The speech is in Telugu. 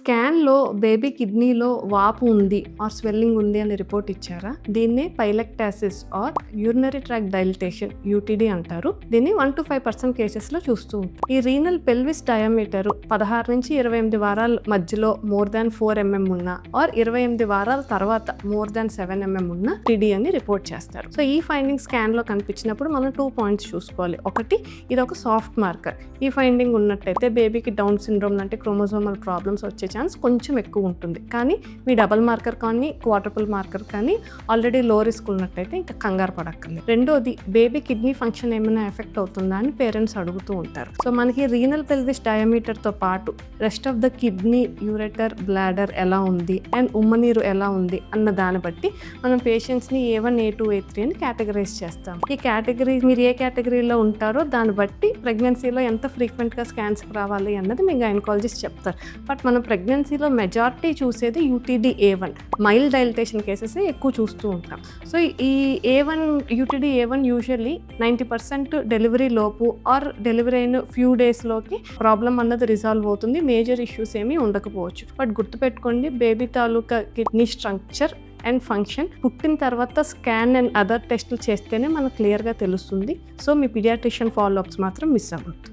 స్కాన్‌లో బేబీ కిడ్నీలో వాపు ఉంది ఆర్ స్వెల్లింగ్ ఉంది అని రిపోర్ట్ ఇచ్చారా? దీన్నే పైలెక్టాసిస్ ఆర్ యూరినరీ ట్రాక్ట్ డైలటేషన్ యూటీడీ అంటారు. దీన్ని 1-5% కేసెస్‌లో చూస్తూ ఉంటాం. ఈ రీనల్ పెల్విస్ డయామీటర్ 16 నుంచి 28 వారాల మధ్యలో మోర్ దాన్ 4 mm ఉన్నా ఆర్ 28 వారాల తర్వాత మోర్ దాన్ 7 mm ఉన్న టీడీ అని రిపోర్ట్ చేస్తారు. సో ఈ ఫైండింగ్ స్కాన్‌లో కనిపించినప్పుడు మనం 2 పాయింట్స్ చూసుకోవాలి. ఒకటి, ఇది ఒక సాఫ్ట్ మార్కర్. ఈ ఫైండింగ్ ఉన్నట్టయితే బేబీకి డౌన్ సిండ్రోమ్ లాంటి క్రోమోజోమల్ ప్రాబ్లమ్స్ వచ్చే ఛాన్స్ కొంచెం ఎక్కువ ఉంటుంది. కానీ మీ డబుల్ మార్కర్ కానీ క్వాడ్రపుల్ మార్కర్ కానీ ఆల్రెడీ లో రిస్క్ ఉన్నట్టయితే ఇంకా కంగారు పడక్కర్లేదు. రెండోది, బేబీ కిడ్నీ ఫంక్షన్ ఏమైనా ఎఫెక్ట్ అవుతుందా అని పేరెంట్స్ అడుగుతూ ఉంటారు. సో మనకి రీనల్ పెల్విస్ డయామీటర్తో పాటు rest of the kidney, ureter, bladder ఎలా ఉంది అండ్ ఉమ్మనీరు ఎలా ఉంది అన్న దాన్ని బట్టి మనం పేషెంట్స్ని A1, A2, A3 అని కేటగరైజ్ చేస్తాం. ఈ కేటగిరీ మీరు ఏ కేటగిరీలో ఉంటారో దాన్ని బట్టి ప్రెగ్నెన్సీలో ఎంత ఫ్రీక్వెంట్గా స్కాన్స్ రావాలి అన్నది మీ గైనకాలజిస్ట్ చెప్తారు. బట్ మనం ప్రెగ్నెన్సీలో మెజారిటీ చూసేది యూటీడీ A1 మైల్డ్ డైలటేషన్ కేసెస్ ఎక్కువ చూస్తూ ఉంటాం. సో ఈ యూటీడీ A1 యూజువల్లీ 90% డెలివరీ లోపు ఆర్ డెలివరీ అయిన ఫ్యూ డేస్లోకి ప్రాబ్లం అన్నది రిజాల్వ్ అవుతుంది. మేజర్ ఇష్యూస్ ఏమీ ఉండకపోవచ్చు. బట్ గుర్తుపెట్టుకోండి, baby taluka kidney structure and function పుట్టిన తర్వాత స్కాన్ అండ్ అదర్ టెస్టులు చేస్తేనే మనకు క్లియర్గా తెలుస్తుంది. సో మీ పీడియాట్రిషియన్ ఫాలోఅప్స్ మాత్రం మిస్ అవ్వద్దు.